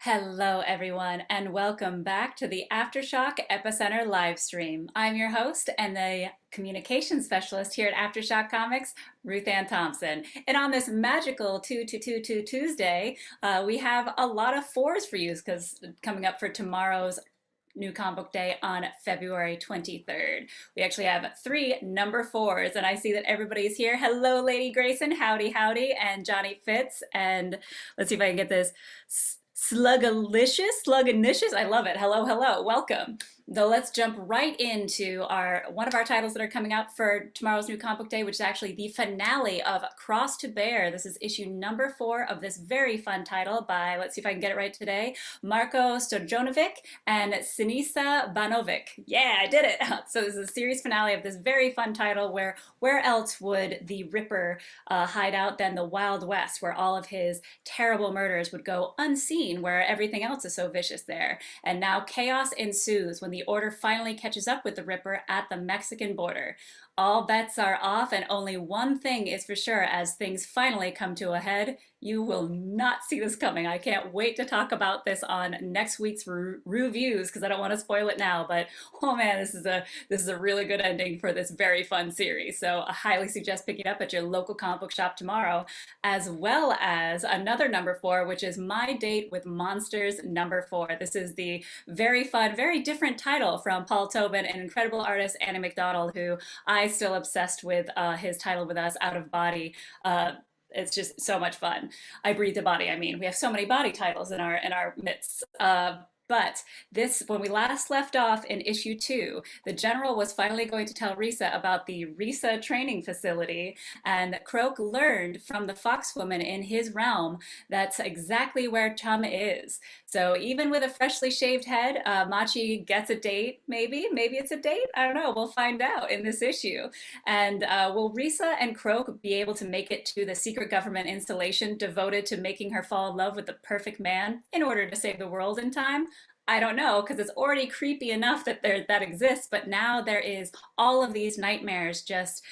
Hello, everyone, and welcome back to the AfterShock EpiCenter live stream. I'm your host and the communication specialist here at AfterShock Comics, RuthAnn Thompson. And on this magical 2 Tuesday, we have a lot of fours for you because coming up for tomorrow's New Comic Book Day on February 23rd. We actually have three number fours, and I see that everybody's here. Hello, Lady Grayson. Howdy, howdy. And Johnny Fitz. And let's see if I can get this. Sluggalicious. I love it. Hello, hello. Welcome. Though let's jump right into our one of our titles that are coming out for tomorrow's New Comic Book Day, which is actually the finale of Cross to Bear. This is issue number 4 of this very fun title by, let's see if I can get it right today, Marko Stojanovic and Sinisa Banovic. Yeah, I did it. So this is a series finale of this very fun title where else would the Ripper hide out than the Wild West, where all of his terrible murders would go unseen, where everything else is so vicious there. And now chaos ensues when the Order finally catches up with the Ripper at the Mexican border. All bets are off, and only one thing is for sure as things finally come to a head. You will not see this coming. I can't wait to talk about this on next week's reviews because I don't want to spoil it now. But oh man, this is a really good ending for this very fun series. So I highly suggest picking it up at your local comic book shop tomorrow, as well as another number 4, which is My Date with Monsters number 4. This is the very fun, very different title from Paul Tobin and incredible artist Annie McDonald, who I still obsessed with his title with us, Out of Body. It's just so much fun. I Breathe the Body. I mean, we have so many body titles in our midst. But this, when we last left off in issue 2, the general was finally going to tell Risa about the Risa training facility, and Croak learned from the foxwoman in his realm that's exactly where Chum is. So even with a freshly shaved head, Machi gets a date, maybe it's a date, I don't know, we'll find out in this issue. And will Risa and Croak be able to make it to the secret government installation devoted to making her fall in love with the perfect man in order to save the world in time? I don't know, because it's already creepy enough that that exists, but now there is all of these nightmares just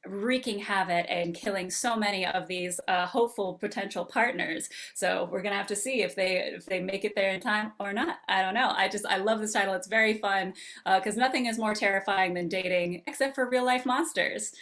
wreaking havoc and killing so many of these hopeful potential partners. So we're gonna have to see if they make it there in time or not. I don't know. I love this title. It's very fun because nothing is more terrifying than dating, except for real life monsters.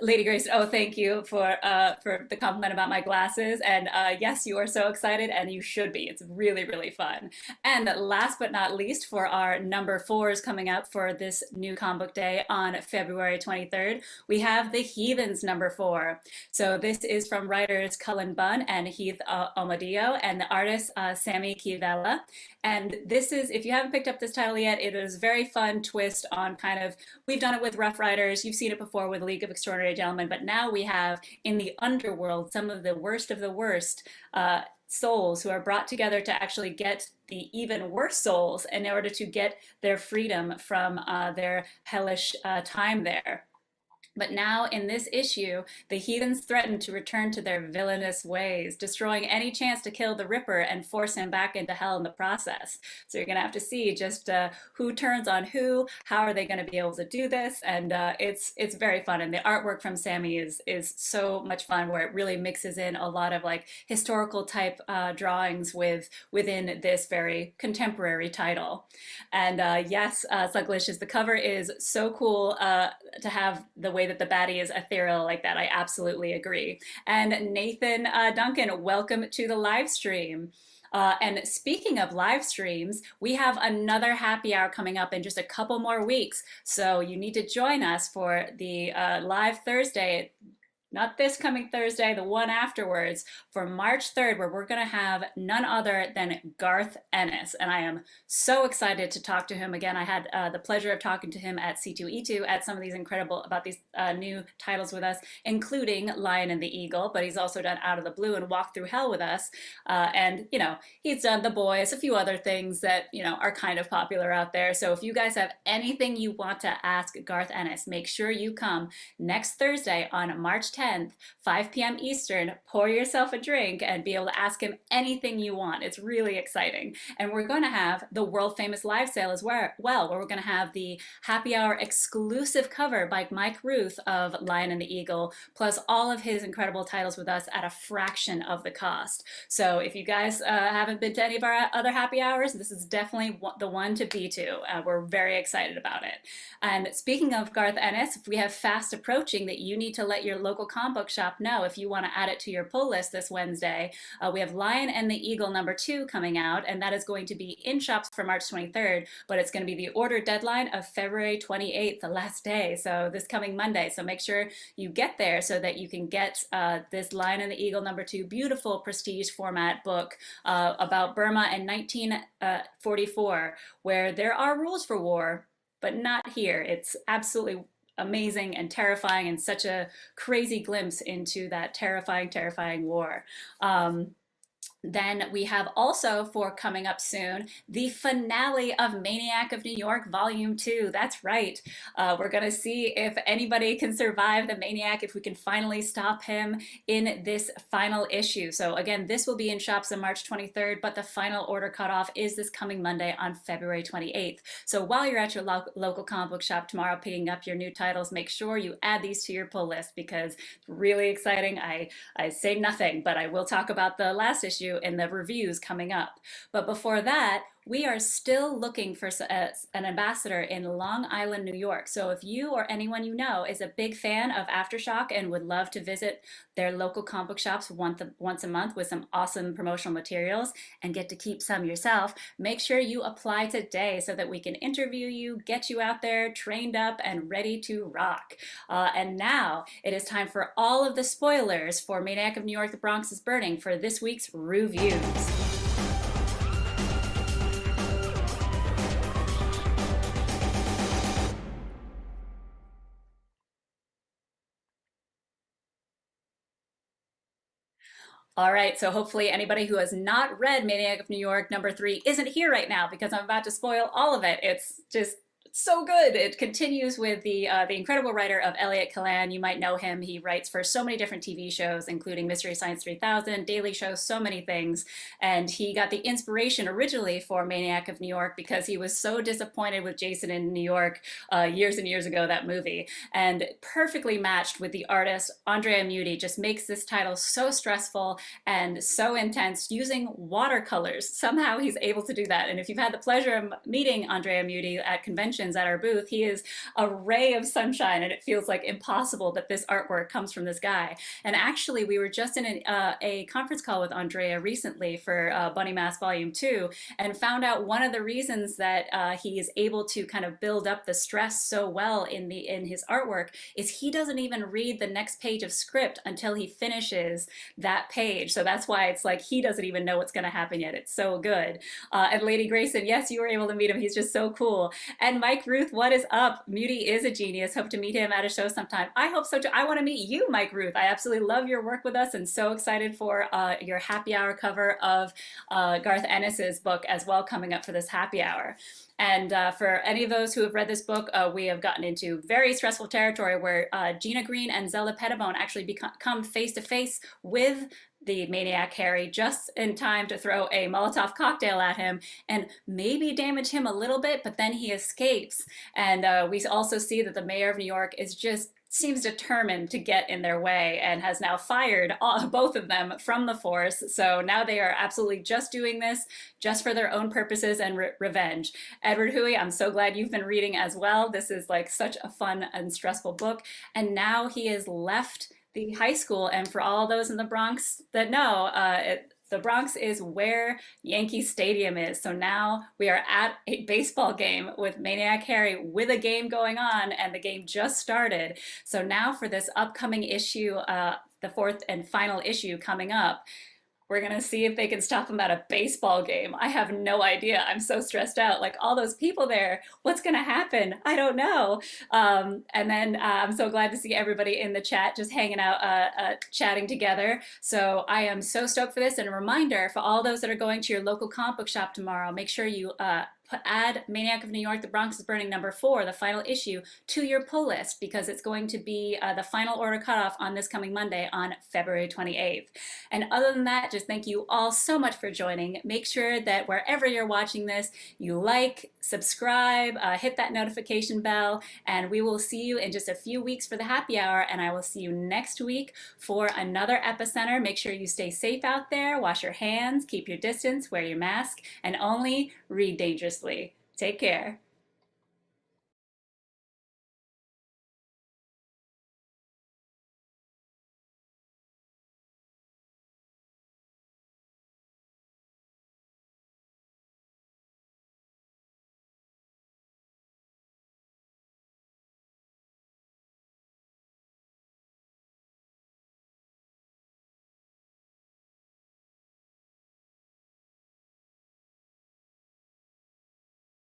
Lady Grace, oh, thank you for the compliment about my glasses. And yes, you are so excited, and you should be. It's really, really fun. And last but not least, for our number 4s coming up for this New Comic Book Day on February 23rd, we have the Heathens number 4. So this is from writers Cullen Bunn and Heath Omodio, and the artist Sammy Kivella. And this is, if you haven't picked up this title yet, it is a very fun twist on kind of, we've done it with Rough Riders, you've seen it before with League of Extraordinary Gentlemen, but now we have in the underworld some of the worst souls who are brought together to actually get the even worse souls in order to get their freedom from their hellish time there. But now in this issue, the heathens threaten to return to their villainous ways, destroying any chance to kill the Ripper and force him back into hell in the process. So you're going to have to see just who turns on who, how are they going to be able to do this, and it's very fun. And the artwork from Sammy is so much fun, where it really mixes in a lot of like historical type drawings within this very contemporary title. And yes, Suglicious, the cover is so cool to have the way that the baddie is ethereal like that. I absolutely agree. And Nathan Duncan, welcome to the live stream. And speaking of live streams, we have another happy hour coming up in just a couple more weeks. So you need to join us for the live Thursday, not this coming Thursday, the one afterwards, for March 3rd, where we're going to have none other than Garth Ennis. And I am so excited to talk to him again. I had the pleasure of talking to him at C2E2 at some of these about these new titles with us, including Lion and the Eagle, but he's also done Out of the Blue and Walk Through Hell with us. And, you know, he's done The Boys, a few other things that, you know, are kind of popular out there. So if you guys have anything you want to ask Garth Ennis, make sure you come next Thursday on March 10th, 5 p.m. Eastern. Pour yourself a drink and be able to ask him anything you want. It's really exciting. And we're going to have the world famous live sale as well, where we're going to have the happy hour exclusive cover by Mike Ruth of Lion and the Eagle, plus all of his incredible titles with us at a fraction of the cost. So if you guys haven't been to any of our other happy hours, this is definitely the one to be to. We're very excited about it. And speaking of Garth Ennis, we have fast approaching that you need to let your local comic book shop know if you want to add it to your pull list this Wednesday. We have Lion and the Eagle #2 coming out, and that is going to be in shops for March 23rd, but it's going to be the order deadline of February 28th, the last day, so this coming Monday. So make sure you get there so that you can get this Lion and the Eagle #2 beautiful prestige format book about Burma in 1944, where there are rules for war, but not here. It's absolutely amazing and terrifying, and such a crazy glimpse into that terrifying, terrifying war. Then we have also, for coming up soon, the finale of Maniac of New York Volume 2. That's right. We're going to see if anybody can survive the Maniac, if we can finally stop him in this final issue. So again, this will be in shops on March 23rd, but the final order cutoff is this coming Monday on February 28th. So while you're at your local comic book shop tomorrow picking up your new titles, make sure you add these to your pull list, because it's really exciting. I say nothing, but I will talk about the last issue in the reviews coming up. But before that, we are still looking for an ambassador in Long Island, New York. So if you or anyone you know is a big fan of AfterShock and would love to visit their local comic book shops once a month with some awesome promotional materials and get to keep some yourself, make sure you apply today so that we can interview you, get you out there trained up and ready to rock. And now it is time for all of the spoilers for Maniac of New York, The Bronx is Burning for this week's reviews. All right, so hopefully anybody who has not read Maniac of New York #3 isn't here right now, because I'm about to spoil all of it. It's just so good. It continues with the incredible writer of Elliot Kalan. You might know him. He writes for so many different TV shows, including Mystery Science 3000, Daily Show, so many things. And he got the inspiration originally for Maniac of New York because he was so disappointed with Jason in New York years and years ago, that movie. And perfectly matched with the artist, Andrea Muti, just makes this title so stressful and so intense using watercolors. Somehow he's able to do that. And if you've had the pleasure of meeting Andrea Muti at conventions at our booth, he is a ray of sunshine, and it feels like impossible that this artwork comes from this guy. And actually, we were just in a conference call with Andrea recently for Bunny Mask Volume 2, and found out one of the reasons that he is able to kind of build up the stress so well in his artwork is he doesn't even read the next page of script until he finishes that page. So that's why it's like he doesn't even know what's going to happen yet. It's so good. And Lady Grayson, yes, you were able to meet him. He's just so cool. And Mike Ruth, what is up? Muti is a genius. Hope to meet him at a show sometime. I hope so too. I want to meet you, Mike Ruth. I absolutely love your work with us, and so excited for your happy hour cover of Garth Ennis's book as well, coming up for this happy hour. And for any of those who have read this book, we have gotten into very stressful territory where Gina Green and Zella Pettibone actually come face to face with the Maniac Harry just in time to throw a Molotov cocktail at him and maybe damage him a little bit, but then he escapes. And we also see that the mayor of New York seems determined to get in their way and has now fired both of them from the force. So now they are absolutely just doing this just for their own purposes and revenge. Edward Huey, I'm so glad you've been reading as well. This is like such a fun and stressful book. And now he has left the high school. And for all those in the Bronx that know, the Bronx is where Yankee Stadium is. So now we are at a baseball game with Maniac Harry with a game going on, and the game just started. So now for this upcoming issue, the fourth and final issue coming up, We're gonna see if they can stop him at a baseball game. I have no idea. I'm so stressed out. Like all those people there, what's gonna happen? I don't know. And then I'm so glad to see everybody in the chat just hanging out, chatting together. So I am so stoked for this. And a reminder for all those that are going to your local comic book shop tomorrow, make sure you add Maniac of New York, The Bronx is Burning #4, the final issue, to your pull list because it's going to be the final order cutoff on this coming Monday on February 28th. And other than that, just thank you all so much for joining. Make sure that wherever you're watching this, you like, subscribe, hit that notification bell, and we will see you in just a few weeks for the happy hour, and I will see you next week for another EpiCenter. Make sure you stay safe out there, wash your hands, keep your distance, wear your mask, and only read dangerously. Take care.